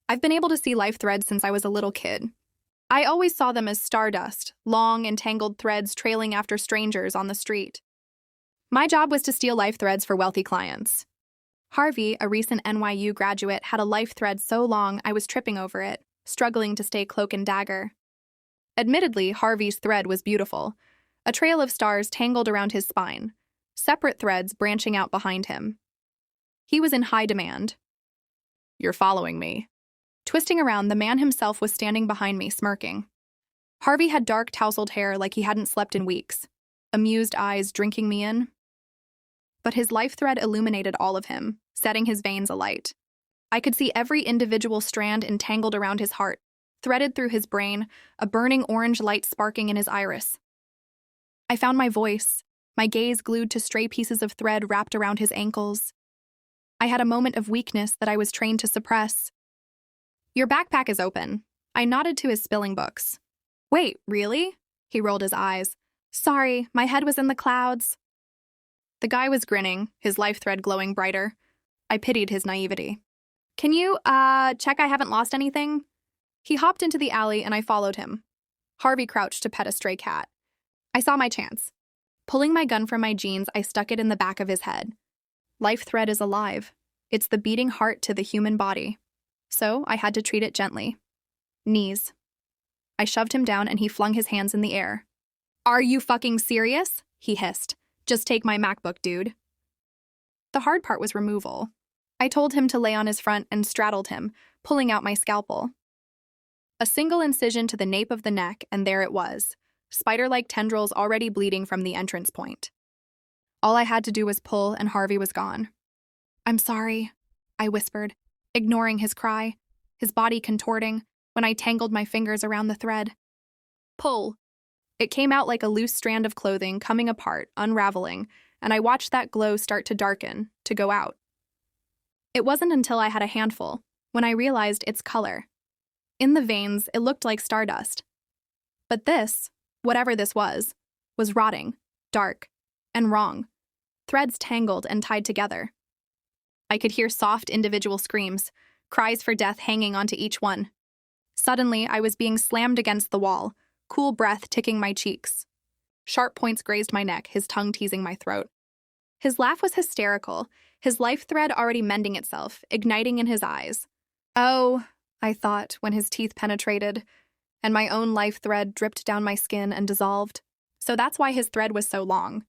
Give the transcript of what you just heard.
I've been able to see life threads since I was a little kid. I always saw them as stardust, long, entangled threads trailing after strangers on the street. My job was to steal life threads for wealthy clients. Harvey, a recent NYU graduate, had a life thread so long I was tripping over it, struggling to stay cloak and dagger. Admittedly, Harvey's thread was beautiful, a trail of stars tangled around his spine, separate threads branching out behind him. He was in high demand. "You're following me." Twisting around, the man himself was standing behind me, smirking. Harvey had dark, tousled hair like he hadn't slept in weeks, amused eyes drinking me in. But his life thread illuminated all of him, setting his veins alight. I could see every individual strand entangled around his heart, threaded through his brain, a burning orange light sparking in his iris. I found my voice, my gaze glued to stray pieces of thread wrapped around his ankles. I had a moment of weakness that I was trained to suppress. "Your backpack is open." I nodded to his spilling books. "Wait, really?" He rolled his eyes. "Sorry, my head was in the clouds." The guy was grinning, his life thread glowing brighter. I pitied his naivety. "Can you, check I haven't lost anything?" He hopped into the alley and I followed him. Harvey crouched to pet a stray cat. I saw my chance. Pulling my gun from my jeans, I stuck it in the back of his head. Life thread is alive. It's the beating heart to the human body. So I had to treat it gently. Knees. I shoved him down and he flung his hands in the air. "Are you fucking serious?" he hissed. "Just take my MacBook, dude." The hard part was removal. I told him to lay on his front and straddled him, pulling out my scalpel. A single incision to the nape of the neck, and there it was, spider-like tendrils already bleeding from the entrance point. All I had to do was pull, and Harvey was gone. "I'm sorry," I whispered, ignoring his cry, his body contorting, when I tangled my fingers around the thread. Pull. It came out like a loose strand of clothing, coming apart, unraveling, and I watched that glow start to darken, to go out. It wasn't until I had a handful, when I realized its color. In the veins, it looked like stardust. But this, whatever this was rotting, dark, and wrong. Threads tangled and tied together. I could hear soft individual screams, cries for death hanging onto each one. Suddenly, I was being slammed against the wall, cool breath ticking my cheeks. Sharp points grazed my neck, his tongue teasing my throat. His laugh was hysterical, his life thread already mending itself, igniting in his eyes. "Oh," I thought when his teeth penetrated, and my own life thread dripped down my skin and dissolved. So that's why his thread was so long.